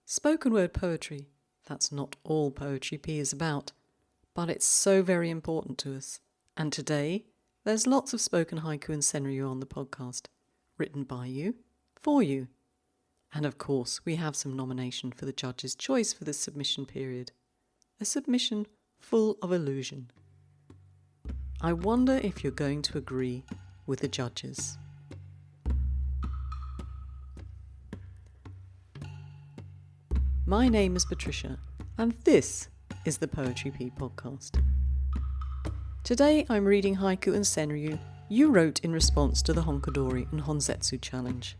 Spoken word poetry, that's not all Poetry P is about, but it's so very important to us. And today, there's lots of spoken haiku and senryu on the podcast, written by you, for you. And of course, we have some nomination for the judge's choice for this submission period. A submission full of illusion. I wonder if you're going to agree with the judges. My name is Patricia, and this is the Poetry P podcast. Today I'm reading haiku and senryu you wrote in response to the Honkadori and Honzetsu challenge.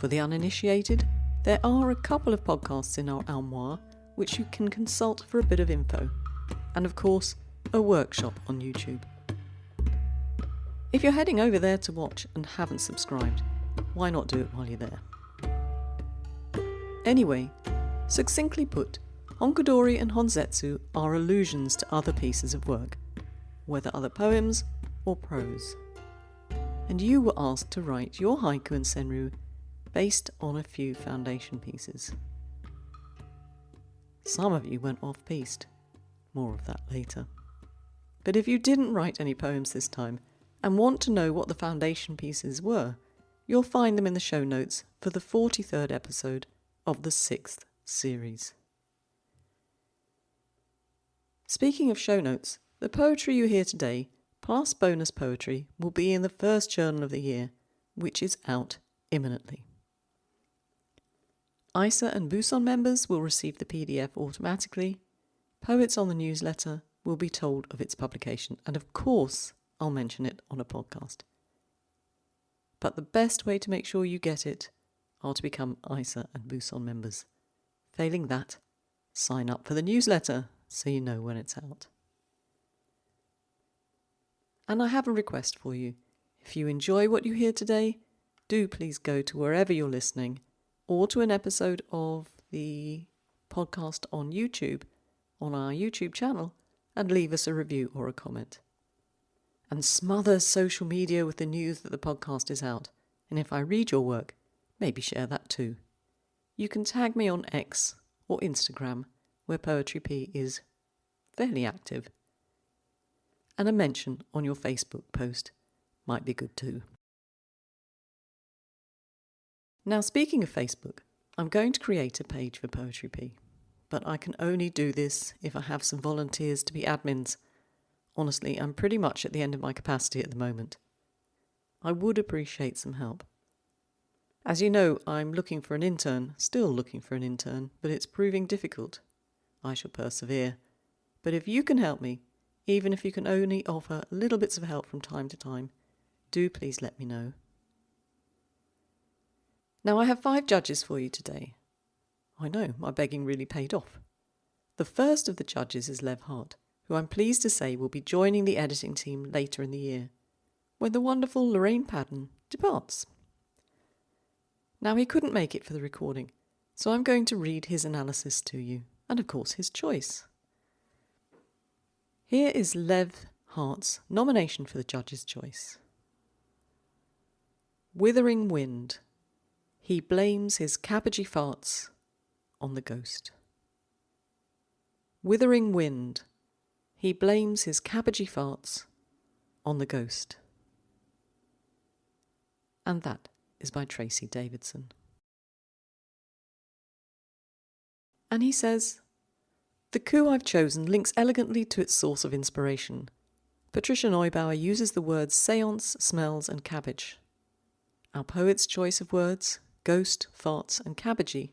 For the uninitiated, there are a couple of podcasts in our armoire which you can consult for a bit of info, and of course, a workshop on YouTube. If you're heading over there to watch and haven't subscribed, why not do it while you're there? Anyway, succinctly put, Honkadori and Honzetsu are allusions to other pieces of work, whether other poems or prose. And you were asked to write your haiku and senryu based on a few foundation pieces. Some of you went off-piste. More of that later. But if you didn't write any poems this time and want to know what the foundation pieces were, you'll find them in the show notes for the 43rd episode of the 6th series. Speaking of show notes, the poetry you hear today, plus bonus poetry, will be in the first journal of the year, which is out imminently. ISA and Busan members will receive the PDF automatically. Poets on the newsletter will be told of its publication, and of course I'll mention it on a podcast. But the best way to make sure you get it are to become ISA and Busan members. Failing that, sign up for the newsletter so you know when it's out. And I have a request for you. If you enjoy what you hear today, do please go to wherever you're listening or to an episode of the podcast on YouTube, on our YouTube channel, and leave us a review or a comment. And smother social media with the news that the podcast is out. And if I read your work, maybe share that too. You can tag me on X or Instagram, where Poetry P is fairly active. And a mention on your Facebook post might be good too. Now, speaking of Facebook, I'm going to create a page for Poetry P, but I can only do this if I have some volunteers to be admins. Honestly, I'm pretty much at the end of my capacity at the moment. I would appreciate some help. As you know, I'm looking for an intern, still looking for an intern, but it's proving difficult. I shall persevere. But if you can help me, even if you can only offer little bits of help from time to time, do please let me know. Now I have 5 judges for you today. I know, my begging really paid off. The first of the judges is Lev Hart, who I'm pleased to say will be joining the editing team later in the year, when the wonderful Lorraine Padden departs. Now he couldn't make it for the recording, so I'm going to read his analysis to you, and of course his choice. Here is Lev Hart's nomination for the judge's choice. Withering wind. He blames his cabbagey farts on the ghost. Withering wind. He blames his cabbagey farts on the ghost. And that is by Tracy Davidson. And he says, the coup I've chosen links elegantly to its source of inspiration. Patricia Neubauer uses the words seance, smells and cabbage. Our poet's choice of words, ghost, farts and cabbagey,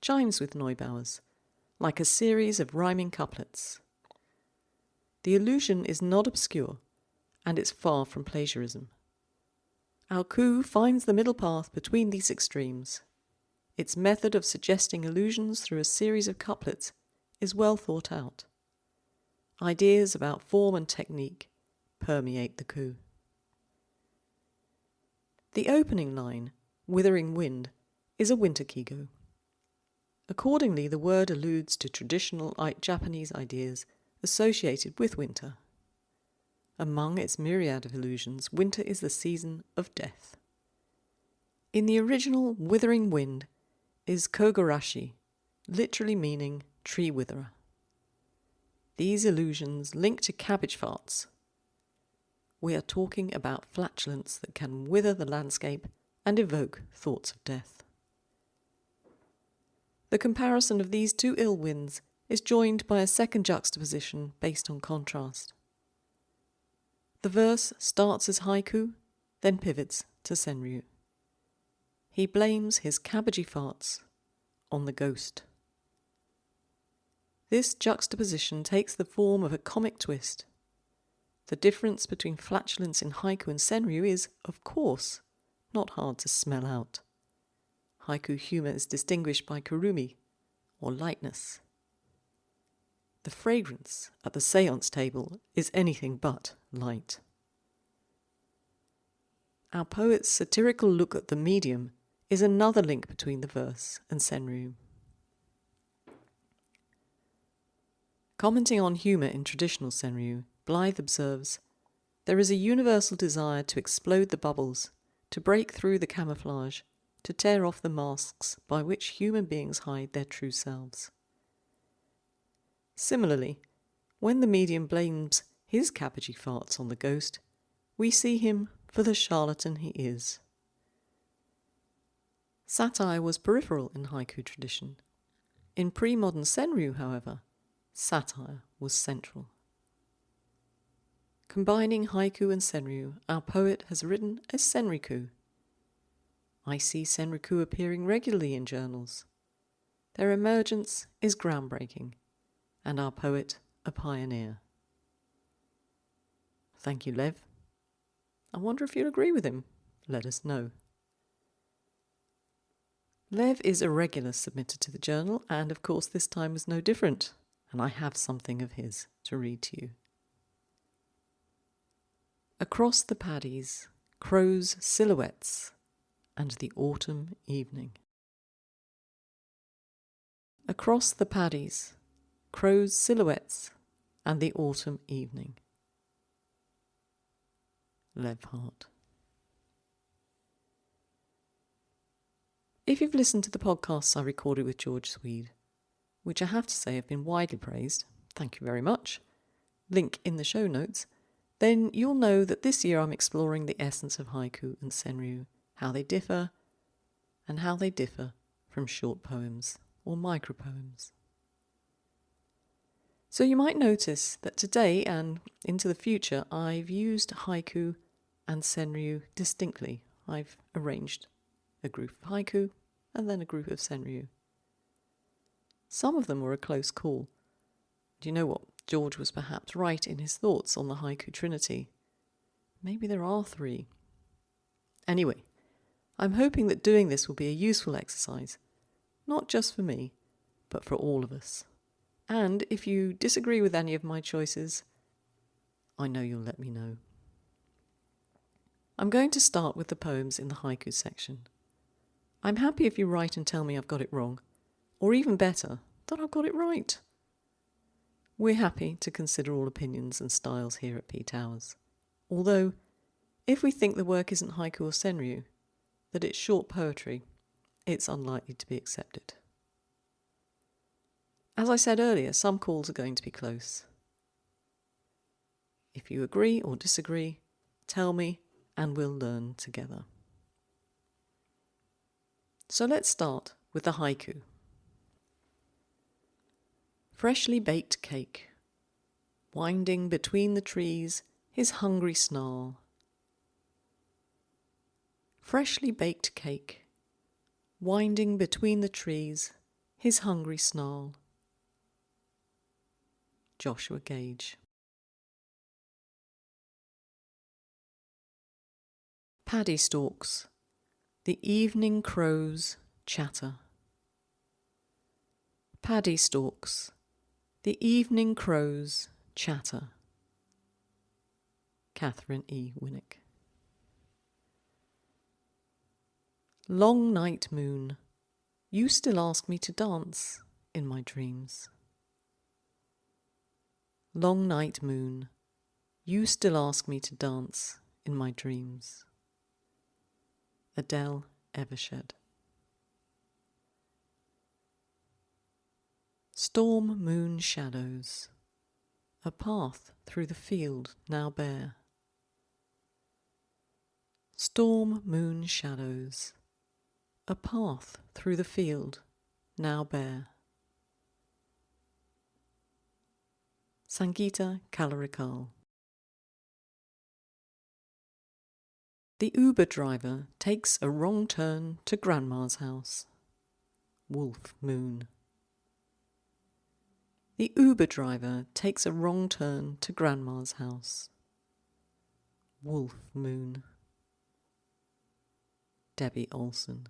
chimes with Neubauer's, like a series of rhyming couplets. The allusion is not obscure, and it's far from plagiarism. Our coup finds the middle path between these extremes. Its method of suggesting allusions through a series of couplets is well thought out. Ideas about form and technique permeate the coup. The opening line, withering wind, is a winter kigo. Accordingly, the word alludes to traditional Japanese ideas associated with winter. Among its myriad of allusions, winter is the season of death. In the original Withering Wind, is kogarashi, literally meaning tree witherer. These illusions link to cabbage farts. We are talking about flatulence that can wither the landscape and evoke thoughts of death. The comparison of these two ill winds is joined by a second juxtaposition based on contrast. The verse starts as haiku, then pivots to senryu. He blames his cabbagey farts on the ghost. This juxtaposition takes the form of a comic twist. The difference between flatulence in haiku and senryu is, of course, not hard to smell out. Haiku humour is distinguished by kurumi, or lightness. The fragrance at the seance table is anything but light. Our poet's satirical look at the medium is another link between the verse and senryu. Commenting on humour in traditional senryu, Blythe observes, "There is a universal desire to explode the bubbles, to break through the camouflage, to tear off the masks by which human beings hide their true selves." Similarly, when the medium blames his cabbagey farts on the ghost, we see him for the charlatan he is. Satire was peripheral in haiku tradition. In pre-modern senryu, however, satire was central. Combining haiku and senryu, our poet has written a senriku. I see senriku appearing regularly in journals. Their emergence is groundbreaking, and our poet a pioneer. Thank you, Lev. I wonder if you'll agree with him. Let us know. Lev is a regular submitter to the journal, and of course this time was no different, and I have something of his to read to you. Across the paddies, crows' silhouettes, and the autumn evening. Across the paddies, crows' silhouettes, and the autumn evening. Lev Hart. If you've listened to the podcasts I recorded with George Swede, which I have to say have been widely praised, thank you very much, link in the show notes, then you'll know that this year I'm exploring the essence of haiku and senryu, how they differ, and how they differ from short poems or micropoems. So you might notice that today and into the future I've used haiku and senryu distinctly. I've arranged a group of haiku and then a group of senryu. Some of them were a close call. Do you know what? George was perhaps right in his thoughts on the haiku trinity. Maybe there are 3. Anyway, I'm hoping that doing this will be a useful exercise, not just for me, but for all of us. And if you disagree with any of my choices, I know you'll let me know. I'm going to start with the poems in the haiku section. I'm happy if you write and tell me I've got it wrong, or even better, that I've got it right. We're happy to consider all opinions and styles here at P Towers. Although, if we think the work isn't haiku or senryu, that it's short poetry, it's unlikely to be accepted. As I said earlier, some calls are going to be close. If you agree or disagree, tell me and we'll learn together. So let's start with the haiku. Freshly baked cake, winding between the trees his hungry snarl. Freshly baked cake, winding between the trees his hungry snarl. Joshua Gage. Paddy stalks, the evening crows chatter. Paddy stalks, the evening crows chatter. Catherine E. Winnick. Long night moon, you still ask me to dance in my dreams. Long night moon, you still ask me to dance in my dreams. Adele Evershed. Storm moon shadows, a path through the field now bare. Storm moon shadows, a path through the field now bare. Sangeeta Kalarikal. The Uber driver takes a wrong turn to Grandma's house. Wolf moon. The Uber driver takes a wrong turn to Grandma's house. Wolf moon. Debbie Olson.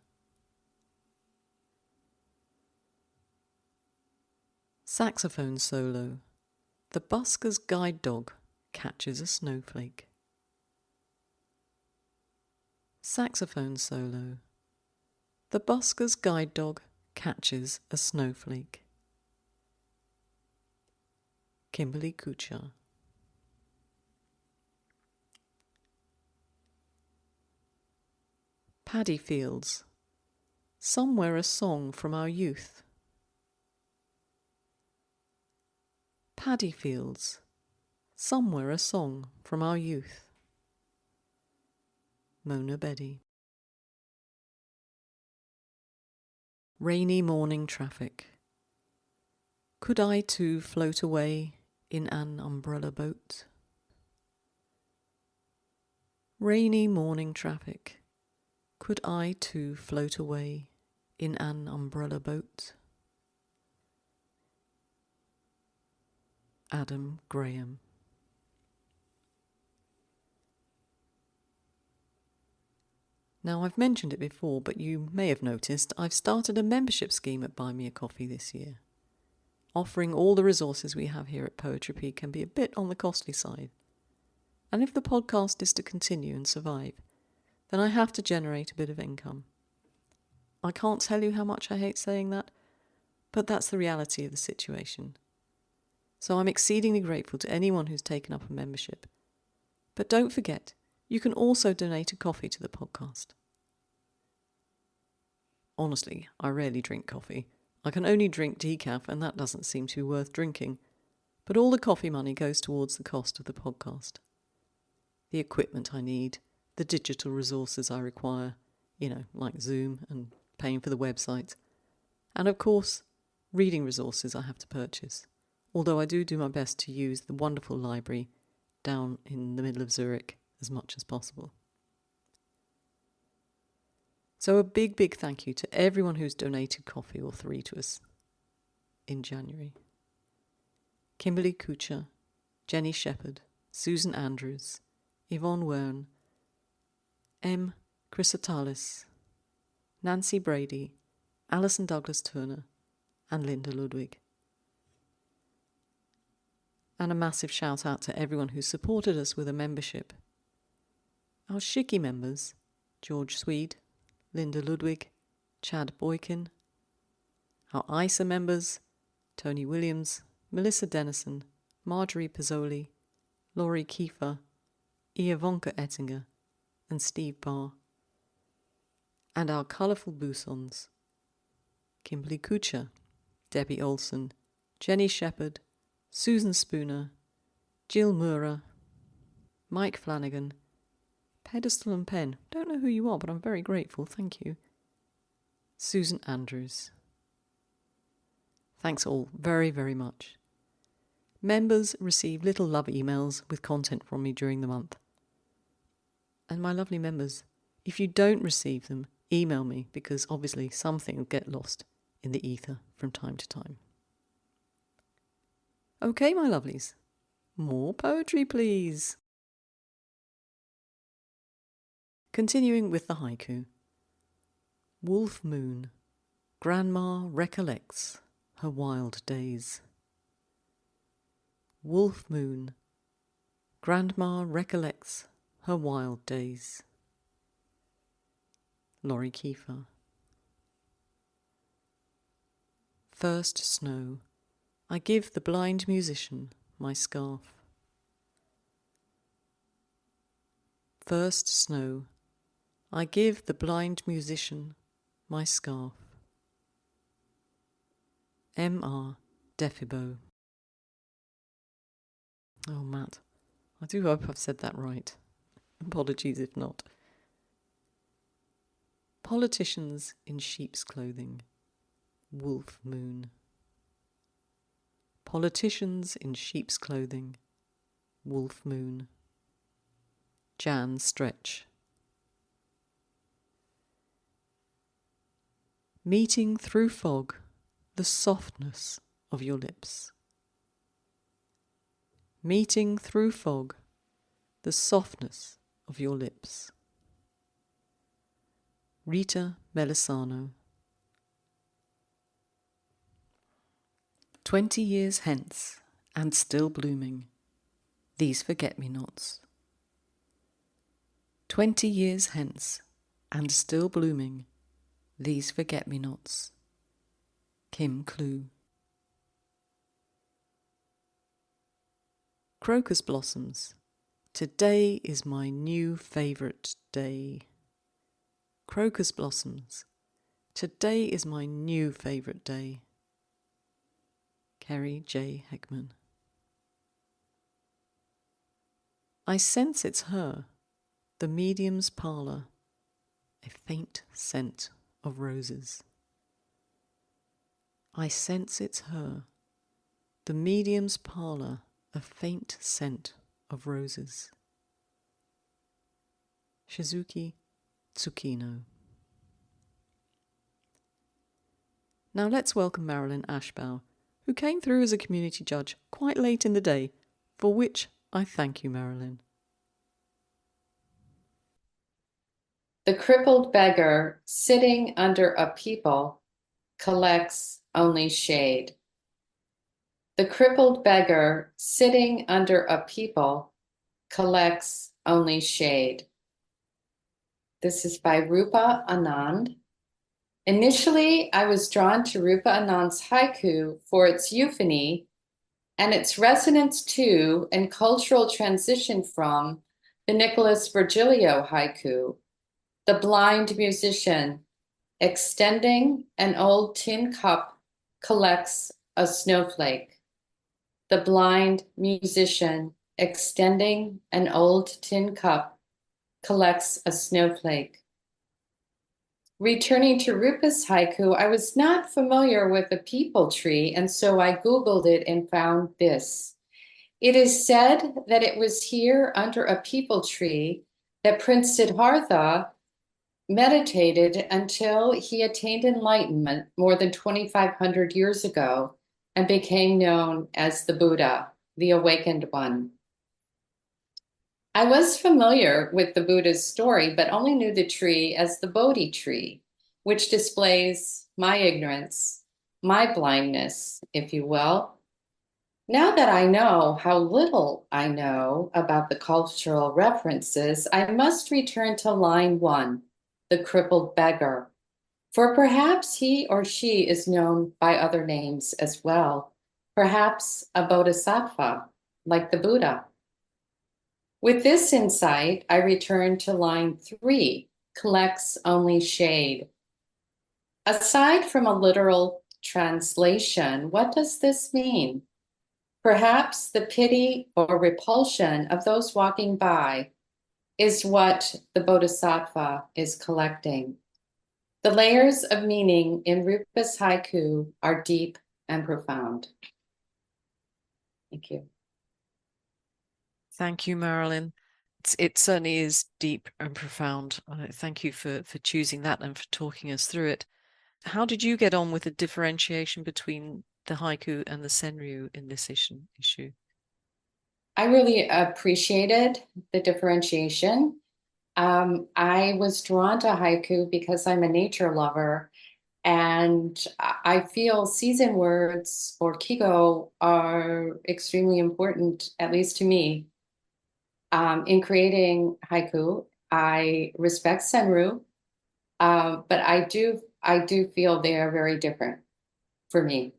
Saxophone solo. The busker's guide dog catches a snowflake. Saxophone solo. The busker's guide dog catches a snowflake. Kimberly Kuchar. Paddy fields. Somewhere a song from our youth. Paddy fields. Somewhere a song from our youth. Mona Bedi. Rainy morning traffic. Could I too float away in an umbrella boat? Rainy morning traffic. Could I too float away in an umbrella boat? Adam Graham. Now, I've mentioned it before, but you may have noticed I've started a membership scheme at Buy Me a Coffee this year. Offering all the resources we have here at Poetry can be a bit on the costly side. And if the podcast is to continue and survive, then I have to generate a bit of income. I can't tell you how much I hate saying that, but that's the reality of the situation. So I'm exceedingly grateful to anyone who's taken up a membership. But don't forget, you can also donate a coffee to the podcast. Honestly, I rarely drink coffee. I can only drink decaf, and that doesn't seem to be worth drinking. But all the coffee money goes towards the cost of the podcast. The equipment I need, the digital resources I require, like Zoom and paying for the website. And of course, reading resources I have to purchase. Although I do my best to use the wonderful library down in the middle of Zurich as much as possible. So a big, big thank you to everyone who's donated coffee or 3 to us in January. Kimberly Kuchar, Jenny Shepherd, Susan Andrews, Yvonne Wern, M. Chrysatalis, Nancy Brady, Alison Douglas Turner, and Linda Ludwig. And a massive shout out to everyone who supported us with a membership. Our Shiki members, George Swede, Linda Ludwig, Chad Boykin. Our ISA members, Tony Williams, Melissa Dennison, Marjorie Pizzoli, Laurie Kiefer, Iavonka Ettinger, and Steve Barr. And our colourful bousons, Kimberly Kuchar, Debbie Olson, Jenny Shepherd, Susan Spooner, Jill Mura, Mike Flanagan, Pedestal and Pen. Don't know who you are, but I'm very grateful, thank you. Susan Andrews. Thanks all very, very much. Members receive little love emails with content from me during the month. And my lovely members, if you don't receive them, email me, because obviously something will get lost in the ether from time to time. Okay, my lovelies, more poetry, please. Continuing with the haiku. Wolf moon, Grandma recollects her wild days. Wolf moon, Grandma recollects her wild days. Laurie Kiefer. First snow, I give the blind musician my scarf. First snow, I give the blind musician my scarf. M.R. Defibo. Oh, Matt, I do hope I've said that right. Apologies if not. Politicians in sheep's clothing. Wolf moon. Politicians in sheep's clothing. Wolf moon. Jan stretch. Meeting through fog the softness of your lips. Meeting through fog the softness of your lips. Rita Melisano. 20 years hence, and still blooming, these forget-me-nots. 20 years hence, and still blooming, these forget-me-nots. Kim Clue. Crocus blossoms. Today is my new favourite day. Crocus blossoms. Today is my new favourite day. Kerry J. Heckman. I sense it's her, the medium's parlour, a faint scent of roses. I sense it's her, the medium's parlour, a faint scent of roses. Shizuki Tsukino. Now let's welcome Marilyn Ashbow, who came through as a community judge quite late in the day, for which I thank you, Marilyn. The crippled beggar sitting under a peepal collects only shade. The crippled beggar sitting under a peepal collects only shade. This is by Rupa Anand. Initially, I was drawn to Rupa Anand's haiku for its euphony and its resonance to and cultural transition from the Nicholas Virgilio haiku, the blind musician, extending an old tin cup, collects a snowflake. The blind musician, extending an old tin cup, collects a snowflake. Returning to Rupa's haiku, I was not familiar with the peepal tree, and so I Googled it and found this. It is said that it was here under a peepal tree that Prince Siddhartha meditated until he attained enlightenment more than 2,500 years ago and became known as the Buddha, the awakened one. I was familiar with the Buddha's story, but only knew the tree as the Bodhi tree, which displays my ignorance, my blindness, if you will. Now that I know how little I know about the cultural references, I must return to line 1, the crippled beggar, for perhaps he or she is known by other names as well, perhaps a bodhisattva, like the Buddha. With this insight, I return to line 3, collects only shade. Aside from a literal translation, what does this mean? Perhaps the pity or repulsion of those walking by is what the bodhisattva is collecting. The layers of meaning in Rupa's haiku are deep and profound. Thank you. Thank you, Marilyn. It certainly is deep and profound. Thank you for choosing that and for talking us through it. How did you get on with the differentiation between the haiku and the senryu in this issue? I really appreciated the differentiation. I was drawn to haiku because I'm a nature lover, and I feel season words or kigo are extremely important, at least to me. In creating haiku, I respect senryu, but I do feel they are very different for me.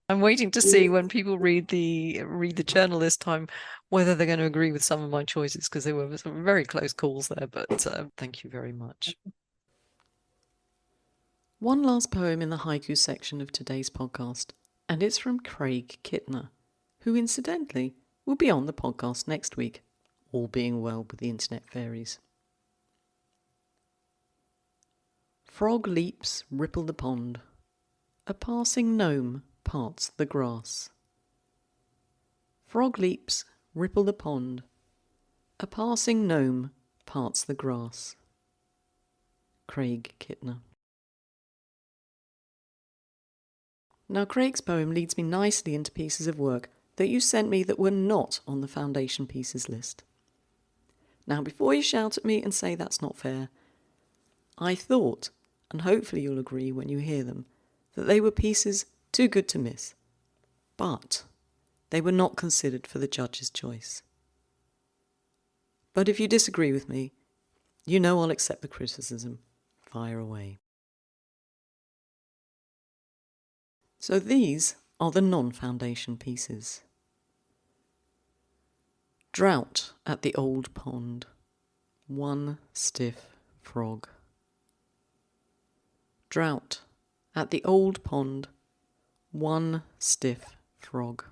I'm waiting to see when people read the journal this time whether they're going to agree with some of my choices, because there were some very close calls there, but thank you very much. One last poem in the haiku section of today's podcast, and it's from Craig Kittner, who incidentally will be on the podcast next week, all being well with the internet fairies. Frog leaps ripple the pond. A passing gnome parts the grass. Frog leaps ripple the pond. A passing gnome parts the grass. Craig Kittner. Now Craig's poem leads me nicely into pieces of work that you sent me that were not on the foundation pieces list. Now before you shout at me and say that's not fair, I thought, and hopefully you'll agree when you hear them, that they were pieces too good to miss. But they were not considered for the judge's choice. But if you disagree with me, you know I'll accept the criticism. Fire away. So these are the non-foundation pieces. Drought at the old pond. One stiff frog. Drought at the old pond. One stiff frog.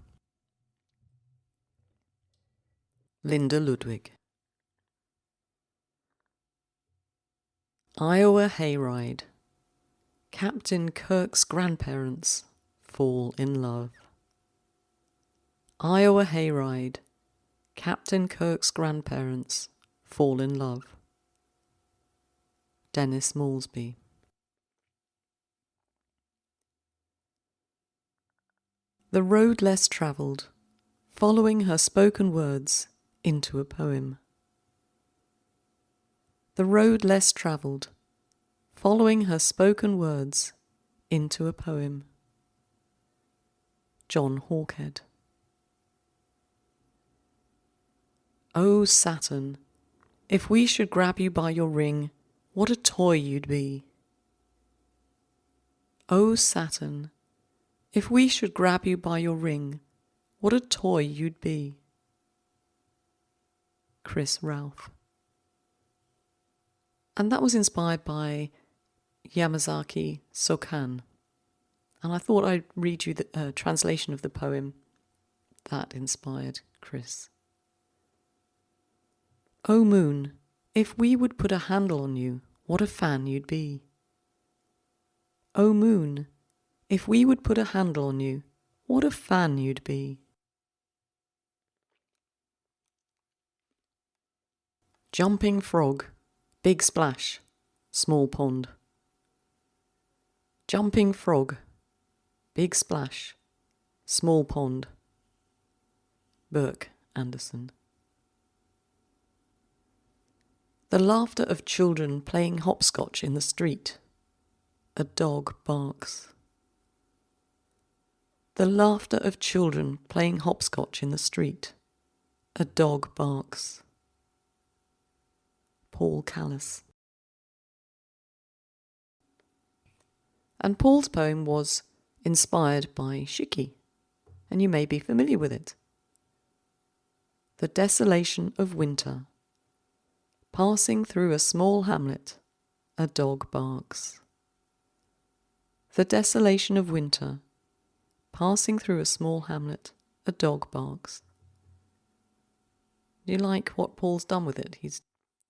Linda Ludwig. Iowa hayride. Captain Kirk's grandparents fall in love. Iowa hayride. Captain Kirk's grandparents fall in love. Dennis Moulsby. The road less travelled, following her spoken words into a poem. The road less travelled, following her spoken words into a poem. John Hawkhead. O Saturn, if we should grab you by your ring, what a toy you'd be. O Saturn, if we should grab you by your ring, what a toy you'd be. Chris Ralph. And that was inspired by Yamazaki Sokan. And I thought I'd read you the translation of the poem that inspired Chris. O moon, if we would put a handle on you, what a fan you'd be. O moon, if we would put a handle on you, what a fan you'd be. Jumping frog, big splash, small pond. Jumping frog, big splash, small pond. Burke Anderson. The laughter of children playing hopscotch in the street. A dog barks. The laughter of children playing hopscotch in the street. A dog barks. Paul Callis. And Paul's poem was inspired by Shiki, and you may be familiar with it. The desolation of winter. Passing through a small hamlet, a dog barks. The desolation of winter. Passing through a small hamlet, a dog barks. Do you like what Paul's done with it? He's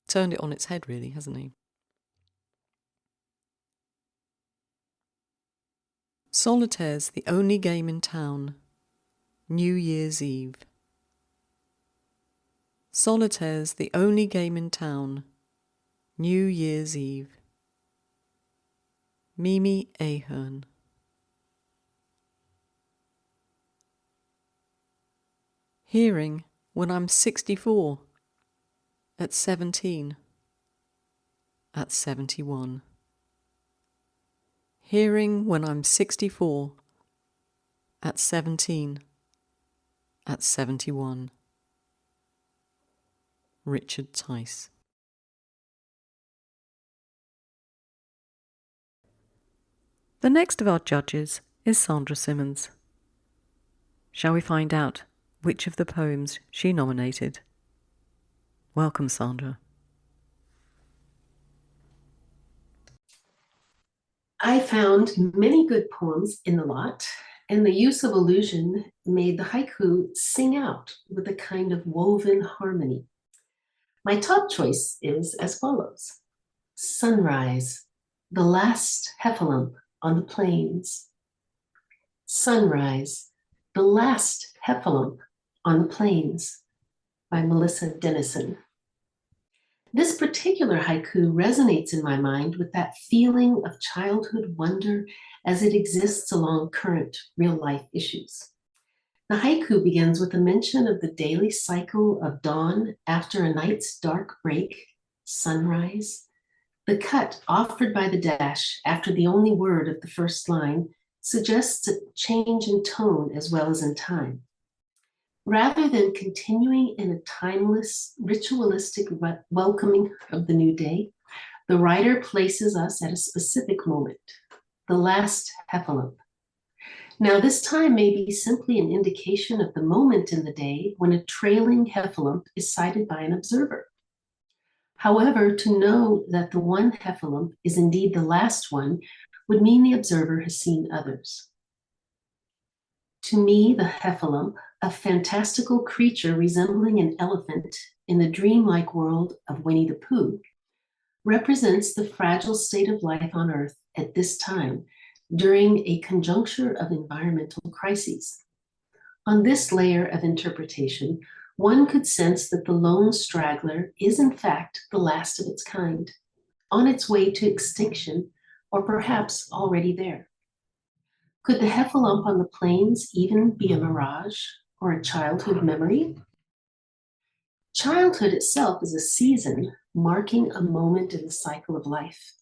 turned it on its head, really, hasn't he? Solitaire's the only game in town. New Year's Eve. Solitaire's the only game in town. New Year's Eve. Mimi Ahern. Hearing when I'm 64. At 17. At 71. Hearing when I'm 64. At 17. At 71. Richard Tice. The next of our judges is Sandra Simmons. Shall we find out which of the poems she nominated? Welcome, Sandra. I found many good poems in the lot, and the use of allusion made the haiku sing out with a kind of woven harmony. My top choice is as follows. Sunrise, the last heffalump on the plains. Sunrise, the last heffalump on the plains, by Melissa Dennison. This particular haiku resonates in my mind with that feeling of childhood wonder as it exists along current real-life issues. The haiku begins with a mention of the daily cycle of dawn after a night's dark break, sunrise. The cut offered by the dash after the only word of the first line suggests a change in tone as well as in time. Rather than continuing in a timeless, ritualistic welcoming of the new day, the writer places us at a specific moment, the last heffalump. Now, this time may be simply an indication of the moment in the day when a trailing heffalump is sighted by an observer. However, to know that the one heffalump is indeed the last one would mean the observer has seen others. To me, the heffalump, a fantastical creature resembling an elephant in the dreamlike world of Winnie the Pooh, represents the fragile state of life on Earth at this time during a conjuncture of environmental crises. On this layer of interpretation, one could sense that the lone straggler is in fact the last of its kind, on its way to extinction, or perhaps already there. Could the heffalump on the plains even be a mirage or a childhood memory? Childhood itself is a season marking a moment in the cycle of life,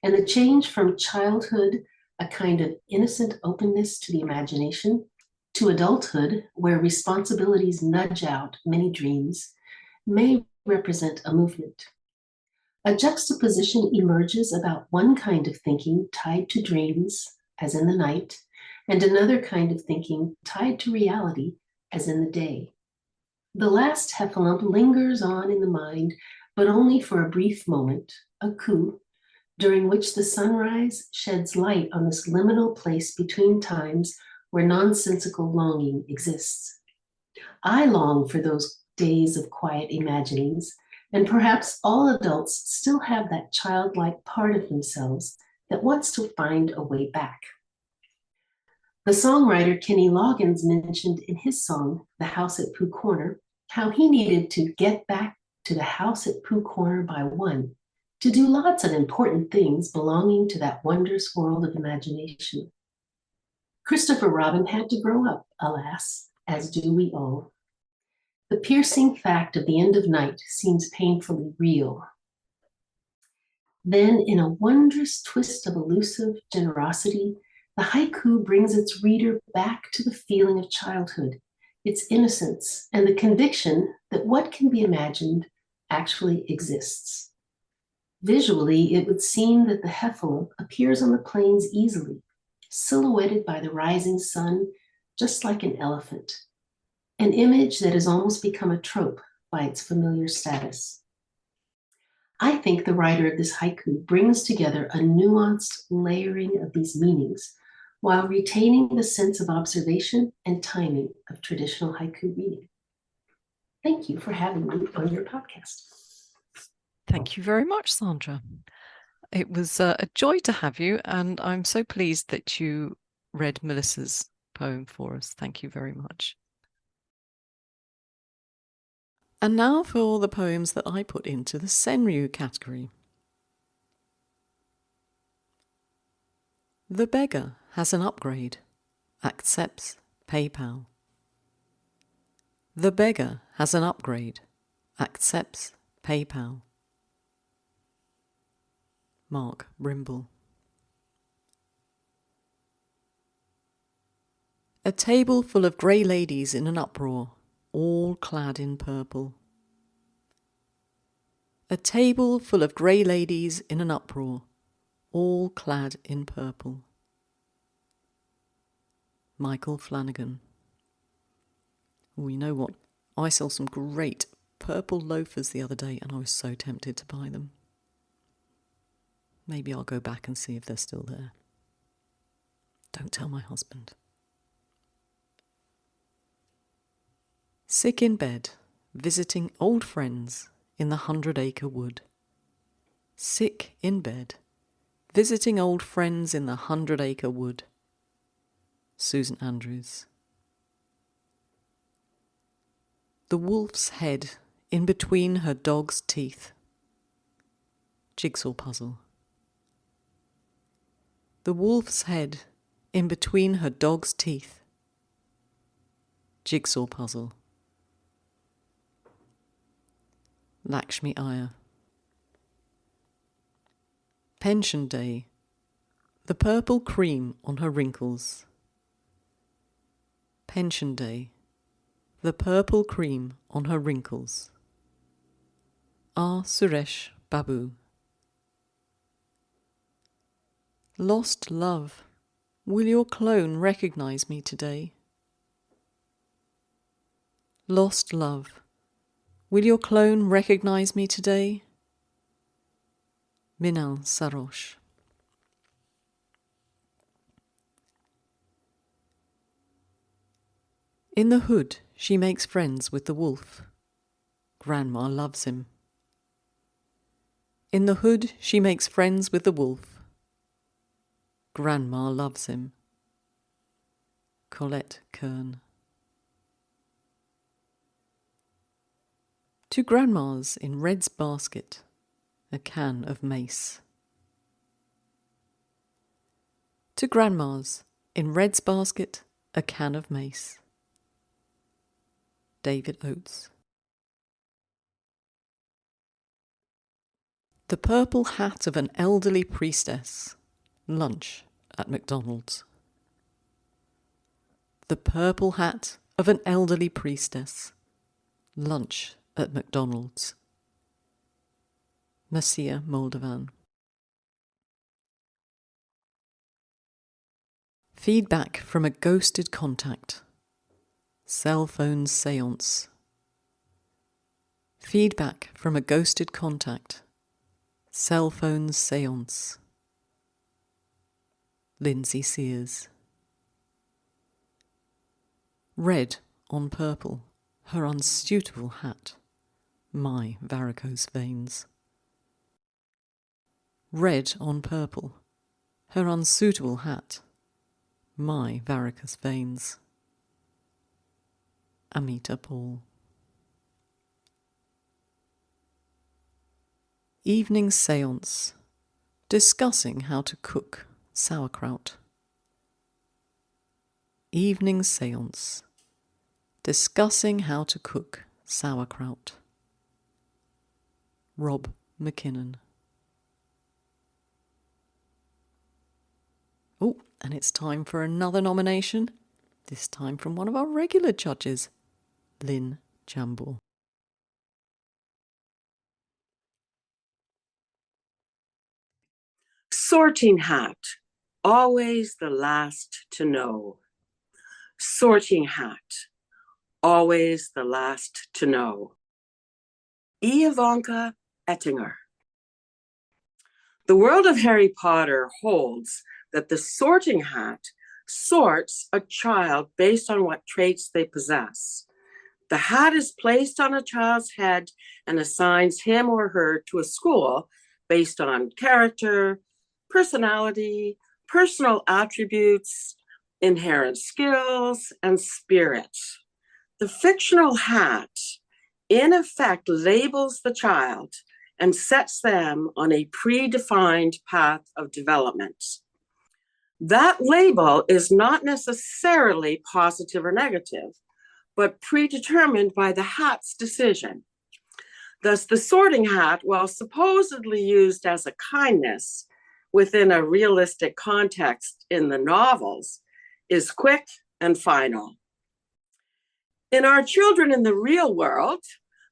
and the change from childhood, a kind of innocent openness to the imagination, to adulthood, where responsibilities nudge out many dreams, may represent a movement. A juxtaposition emerges about one kind of thinking tied to dreams, as in the night, and another kind of thinking tied to reality, as in the day. The last heffalump lingers on in the mind, but only for a brief moment, a coup, during which the sunrise sheds light on this liminal place between times where nonsensical longing exists. I long for those days of quiet imaginings, and perhaps all adults still have that childlike part of themselves that wants to find a way back. The songwriter Kenny Loggins mentioned in his song, The House at Pooh Corner, how he needed to get back to the house at Pooh Corner by one, to do lots of important things belonging to that wondrous world of imagination. Christopher Robin had to grow up, alas, as do we all. The piercing fact of the end of night seems painfully real. Then, in a wondrous twist of elusive generosity, the haiku brings its reader back to the feeling of childhood, its innocence, and the conviction that what can be imagined actually exists. Visually, it would seem that the heffalump appears on the plains easily, silhouetted by the rising sun, just like an elephant, an image that has almost become a trope by its familiar status. I think the writer of this haiku brings together a nuanced layering of these meanings while retaining the sense of observation and timing of traditional haiku reading. Thank you for having me on your podcast. Thank you very much, Sandra. It was a joy to have you, and I'm so pleased that you read Melissa's poem for us. Thank you very much. And now for the poems that I put into the senryu category. The beggar has an upgrade. Accepts PayPal. The beggar has an upgrade. Accepts PayPal. Mark Brimble. A table full of grey ladies in an uproar, all clad in purple. A table full of grey ladies in an uproar, all clad in purple. Michael Flanagan. Oh, you know what? I saw some great purple loafers the other day and I was so tempted to buy them. Maybe I'll go back and see if they're still there. Don't tell my husband. Sick in bed, visiting old friends in the 100-acre wood. Sick in bed, visiting old friends in the 100-acre wood. Susan Andrews. The wolf's head in between her dog's teeth. Jigsaw puzzle. The wolf's head in between her dog's teeth. Jigsaw puzzle. Lakshmi Iyer. Pension day. The purple cream on her wrinkles. Pension day. The purple cream on her wrinkles. R. Suresh Babu. Lost love, will your clone recognize me today? Lost love, will your clone recognize me today? Minal Sarosh. In the hood, she makes friends with the wolf. Grandma loves him. In the hood, she makes friends with the wolf. Grandma loves him. Colette Kern. To grandmas in Red's basket, a can of mace. To grandmas in Red's basket, a can of mace. David Oates. The purple hat of an elderly priestess. Lunch at McDonald's. The purple hat of an elderly priestess. Lunch at McDonald's. Marcia Moldovan. Feedback from a ghosted contact. Cell phone seance. Feedback from a ghosted contact. Cell phone seance. Lindsay Sears. Red on purple, her unsuitable hat. My varicose veins. Red on purple, her unsuitable hat. My varicose veins. Amita Paul. Evening seance, discussing how to cook sauerkraut. Evening seance, discussing how to cook sauerkraut. Rob McKinnon. Oh, and it's time for another nomination, this time from one of our regular judges, Lynn Jambor. Sorting hat, always the last to know. Sorting hat, always the last to know. Ivanka Ettinger. The world of Harry Potter holds that the sorting hat sorts a child based on what traits they possess. The hat is placed on a child's head and assigns him or her to a school based on character, personality, personal attributes, inherent skills, and spirit. The fictional hat, in effect, labels the child and sets them on a predefined path of development. That label is not necessarily positive or negative, but predetermined by the hat's decision. Thus, the sorting hat, while supposedly used as a kindness within a realistic context in the novels, is quick and final. In our children in the real world,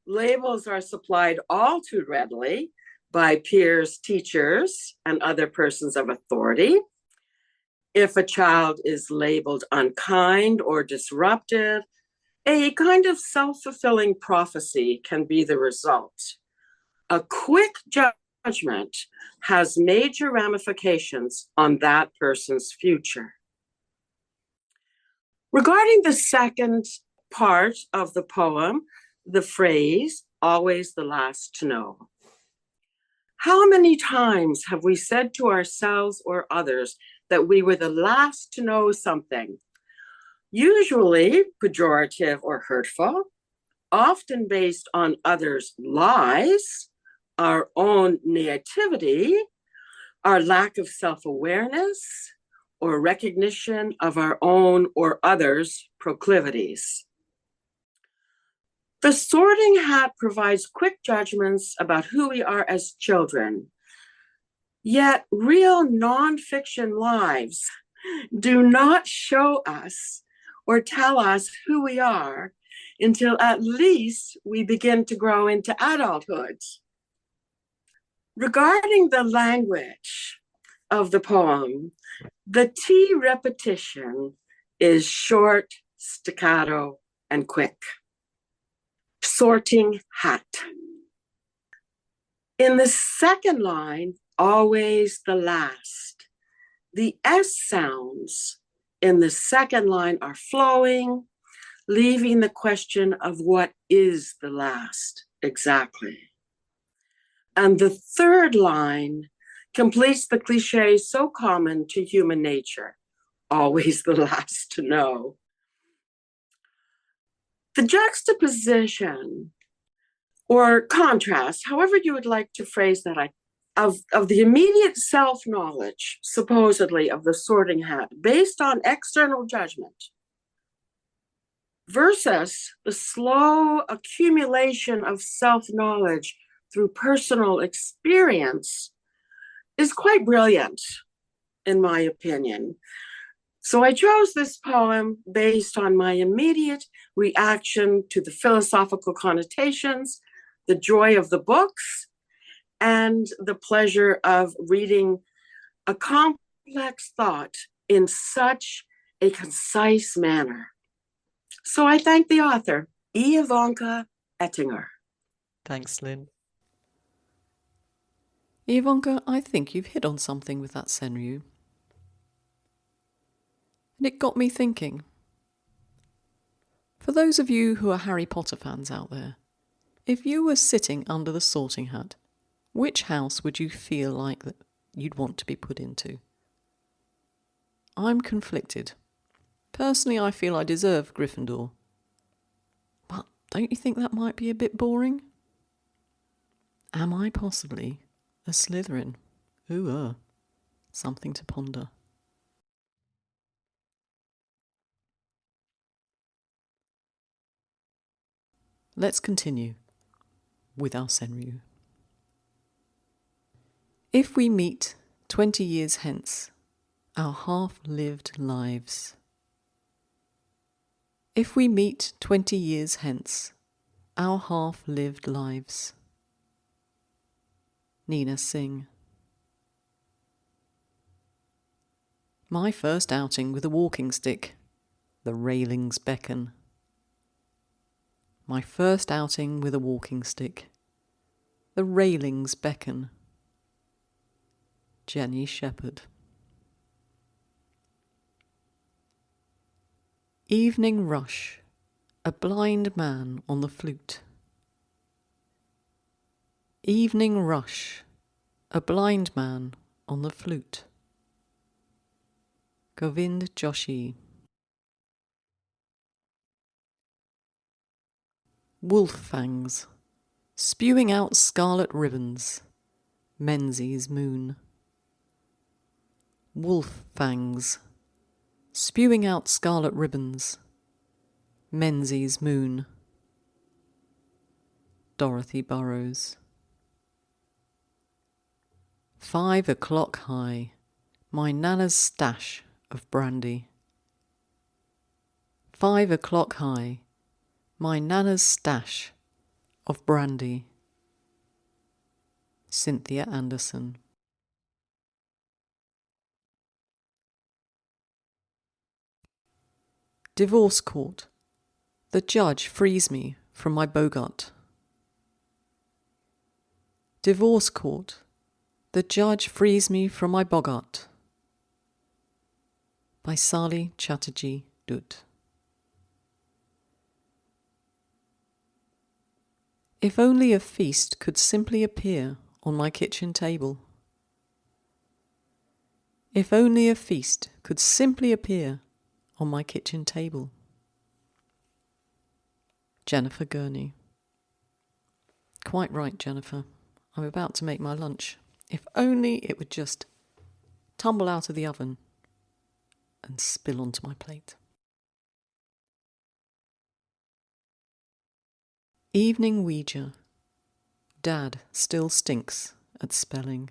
labels are supplied all too readily by peers, teachers, and other persons of authority. If a child is labeled unkind or disruptive, a kind of self-fulfilling prophecy can be the result. A quick judgment has major ramifications on that person's future. Regarding the second part of the poem, the phrase, always the last to know. How many times have we said to ourselves or others that we were the last to know something? Usually pejorative or hurtful, often based on others' lies, our own naivety, our lack of self-awareness, or recognition of our own or others' proclivities. The Sorting Hat provides quick judgments about who we are as children, yet real nonfiction lives do not show us or tell us who we are until at least we begin to grow into adulthood. Regarding the language of the poem, the T repetition is short, staccato, and quick. Sorting hat. In the second line, always the last. The S sounds in the second line are flowing, leaving the question of what is the last exactly. And the third line completes the cliche so common to human nature, always the last to know. The juxtaposition or contrast, however you would like to phrase that, of the immediate self-knowledge, supposedly, of the Sorting Hat based on external judgment versus the slow accumulation of self-knowledge through personal experience is quite brilliant, in my opinion. So I chose this poem based on my immediate reaction to the philosophical connotations, the joy of the books, and the pleasure of reading a complex thought in such a concise manner. So I thank the author, E. Ivanka Ettinger. Thanks, Lynn. Ivanka, I think you've hit on something with that senryu. And it got me thinking. For those of you who are Harry Potter fans out there, if you were sitting under the Sorting Hat, which house would you feel like that you'd want to be put into? I'm conflicted. Personally, I feel I deserve Gryffindor. But don't you think that might be a bit boring? Am I possibly a Slytherin? Ooh, something to ponder. Let's continue with our senryu. If we meet 20 years hence, our half-lived lives. If we meet 20 years hence, our half-lived lives. Nina Singh. My first outing with a walking stick. The railings beckon. My first outing with a walking stick. The railings beckon. Jenny Shepherd. Evening rush. A blind man on the flute. Evening rush. A blind man on the flute. Govind Joshi. Wolf fangs. Spewing out scarlet ribbons. Menzies moon. Wolf fangs. Spewing out scarlet ribbons. Menzies moon. Dorothy Burrows. 5 o'clock high. My Nana's stash of brandy. 5 o'clock high. My Nana's stash of brandy. Cynthia Anderson. Divorce court. The judge frees me from my Bogart. Divorce court. The judge frees me from my Bogart. By Sali Chatterjee Dutt. If only a feast could simply appear on my kitchen table. If only a feast could simply appear on my kitchen table. Jennifer Gurney. Quite right, Jennifer. I'm about to make my lunch. If only it would just tumble out of the oven and spill onto my plate. Evening Ouija. Dad still stinks at spelling.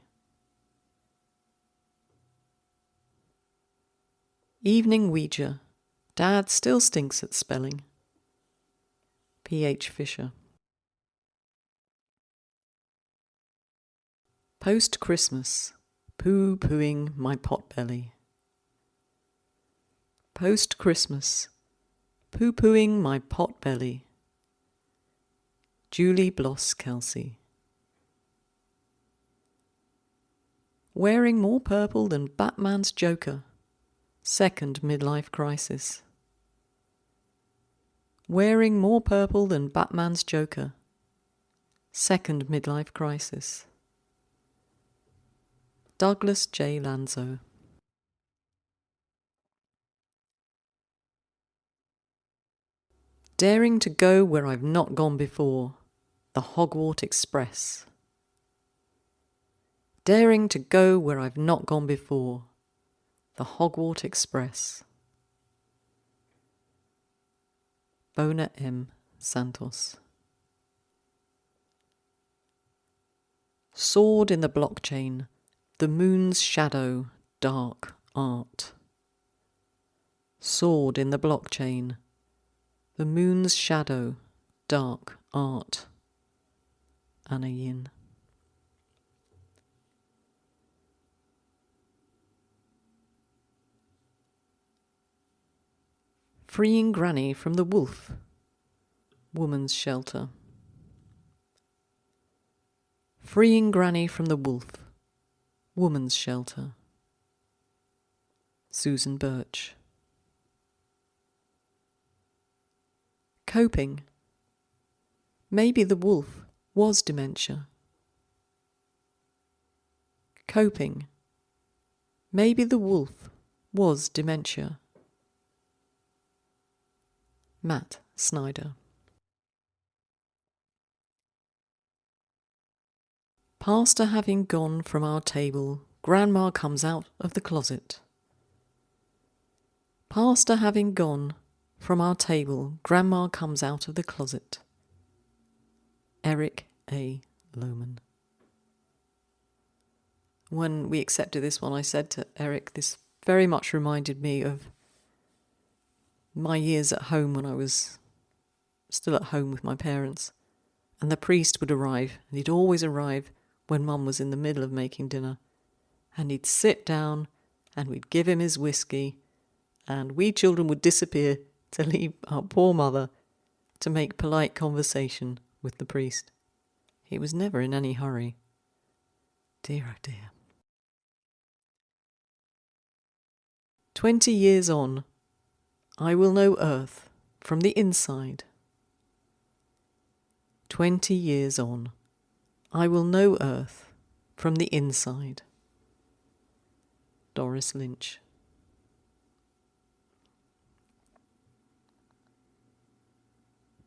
Evening Ouija. Dad still stinks at spelling. P.H. Fisher. Post-Christmas. Pooh-poohing my potbelly. Post-Christmas. Pooh-poohing my potbelly. Julie Bloss Kelsey. Wearing more purple than Batman's Joker. Second midlife crisis. Wearing more purple than Batman's Joker. Second midlife crisis. Douglas J. Lanzo. Daring to go where I've not gone before. The Hogwarts Express. Daring to go where I've not gone before. The Hogwarts Express. Bona M. Santos. Sword in the blockchain. The moon's shadow. Dark art. Sword in the blockchain. The moon's shadow. Dark art. Anna Yin. Freeing Granny from the Wolf. Woman's Shelter. Freeing Granny from the Wolf. Woman's Shelter. Susan Birch. Coping. Maybe the wolf was dementia. Coping. Maybe the wolf was dementia. Matt Snyder. Pastor having gone from our table, Grandma comes out of the closet. Pastor having gone from our table, Grandma comes out of the closet. Eric A. Lohman. When we accepted this one, I said to Eric, this very much reminded me of my years at home when I was still at home with my parents. And the priest would arrive, and he'd always arrive when Mum was in the middle of making dinner. And he'd sit down, and we'd give him his whiskey, and we children would disappear to leave our poor mother to make polite conversation with the priest. He was never in any hurry. Dear, oh dear. 20 years on, I will know Earth from the inside. 20 years on, I will know Earth from the inside. Doris Lynch.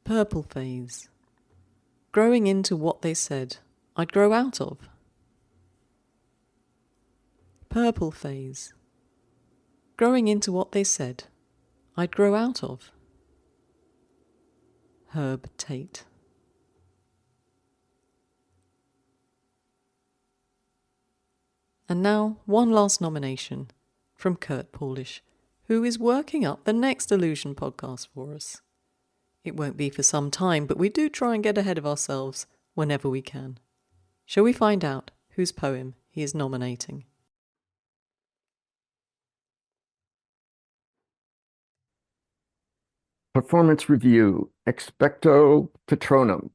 Purple phase. Growing into what they said I'd grow out of. Purple phase. Growing into what they said I'd grow out of. Herb Tate. And now, one last nomination from Kurt Paulish, who is working up the next Illusion podcast for us. It won't be for some time, but we do try and get ahead of ourselves whenever we can. Shall we find out whose poem he is nominating? Performance review, Expecto Patronum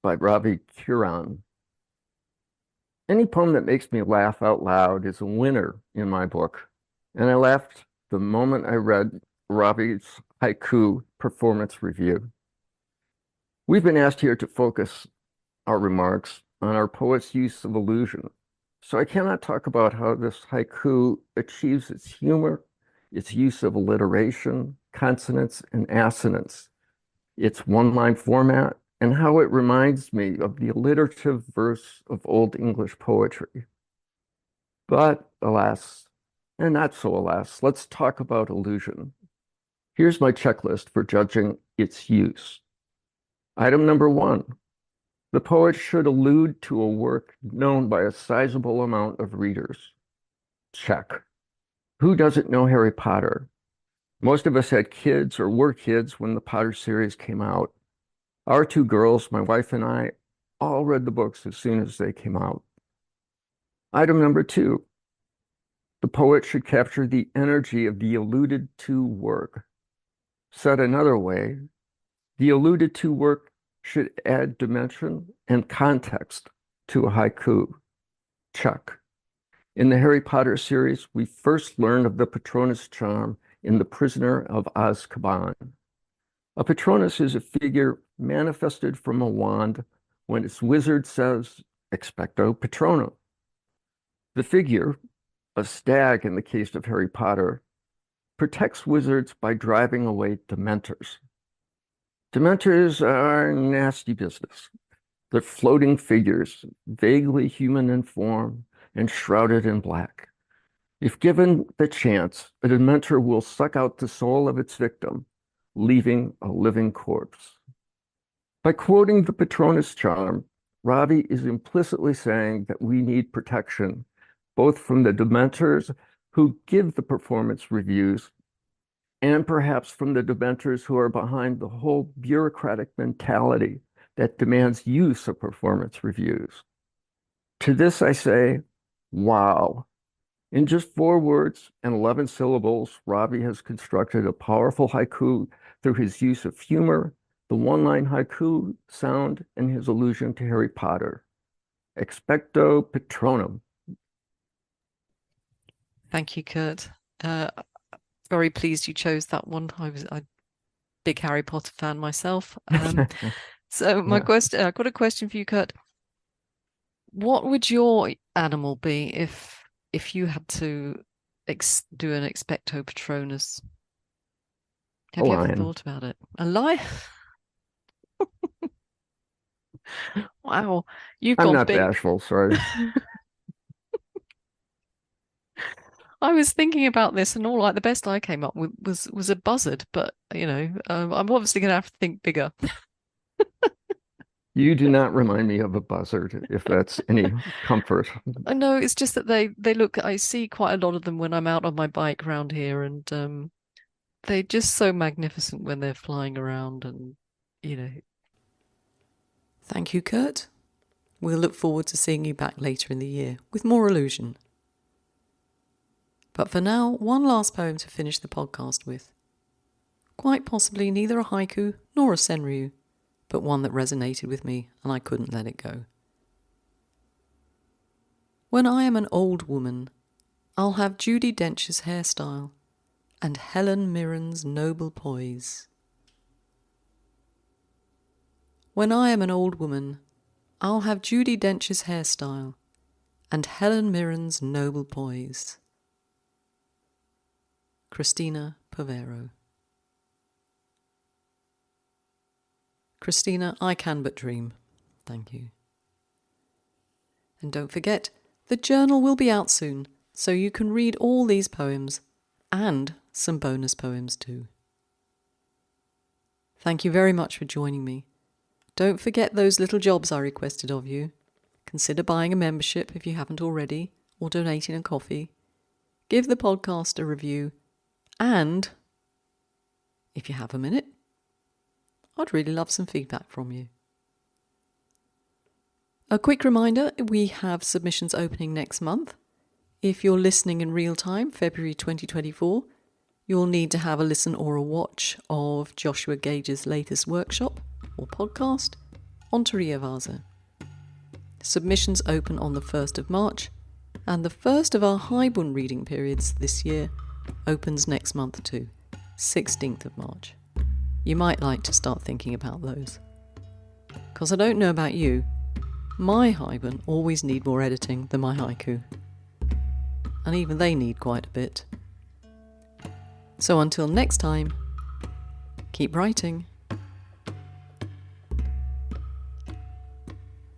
by Ravi Kiran. Any poem that makes me laugh out loud is a winner in my book, and I laughed the moment I read Ravi's haiku performance review. We've been asked here to focus our remarks on our poet's use of allusion, so I cannot talk about how this haiku achieves its humor, its use of alliteration, consonants, and assonance, its one-line format, and how it reminds me of the alliterative verse of Old English poetry. But alas, and not so alas, let's talk about allusion. Here's my checklist for judging its use. Item number 1, the poet should allude to a work known by a sizable amount of readers. Check. Who doesn't know Harry Potter? Most of us had kids or were kids when the Potter series came out. Our 2 girls, my wife and I, all read the books as soon as they came out. Item number 2, the poet should capture the energy of the alluded to work. Said another way, the alluded to work should add dimension and context to a haiku. Check. In the Harry Potter series, we first learn of the Patronus charm in The Prisoner of Azkaban. A Patronus is a figure manifested from a wand when its wizard says, expecto Patronum. The figure, a stag in the case of Harry Potter, protects wizards by driving away Dementors. Dementors are nasty business. They're floating figures, vaguely human in form and shrouded in black. If given the chance, a Dementor will suck out the soul of its victim, leaving a living corpse. By quoting the Patronus charm, Ravi is implicitly saying that we need protection, both from the Dementors who give the performance reviews and perhaps from the Dementors who are behind the whole bureaucratic mentality that demands use of performance reviews. To this I say, wow. In just 4 words and 11 syllables, Ravi has constructed a powerful haiku through his use of humor, the one-line haiku sound, and his allusion to Harry Potter. Expecto Patronum. Thank you, Kurt. Very pleased you chose that one. I'm a big Harry Potter fan myself. So my question, I've got a question for you, Kurt. What would your animal be if you had to do an expecto Patronus? Have you ever thought about it? A lion? Wow, you've I'm gone not big. bashful, sorry. I was thinking about this, and all the best I came up with was a buzzard, but I'm obviously going to have to think bigger. You do not remind me of a buzzard, if that's any comfort. No, it's just that they look. I see quite a lot of them when I'm out on my bike around here, and they're just so magnificent when they're flying around, and Thank you, Kurt. We'll look forward to seeing you back later in the year with more allusion. But for now, one last poem to finish the podcast with. Quite possibly neither a haiku nor a senryu, but one that resonated with me and I couldn't let it go. When I am an old woman, I'll have Judi Dench's hairstyle and Helen Mirren's noble poise. When I am an old woman, I'll have Judi Dench's hairstyle and Helen Mirren's noble poise. Christina Povero. Christina, I can but dream. Thank you. And don't forget, the journal will be out soon, so you can read all these poems and some bonus poems too. Thank you very much for joining me. Don't forget those little jobs I requested of you. Consider buying a membership if you haven't already, or donating a coffee. Give the podcast a review. And, if you have a minute, I'd really love some feedback from you. A quick reminder, we have submissions opening next month. If you're listening in real time, February 2024, you'll need to have a listen or a watch of Joshua Gage's latest workshop or podcast on Teria Vasa. Submissions open on the 1st of March, and the first of our Haibun reading periods this year opens next month too, 16th of March. You might like to start thinking about those. because I don't know about you, my haiban always need more editing than my haiku. And even they need quite a bit. So until next time, keep writing.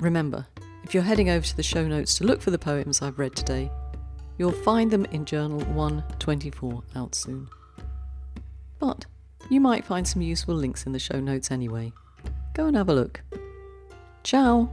Remember, if you're heading over to the show notes to look for the poems I've read today, you'll find them in Journal 124 out soon. But you might find some useful links in the show notes anyway. Go and have a look. Ciao!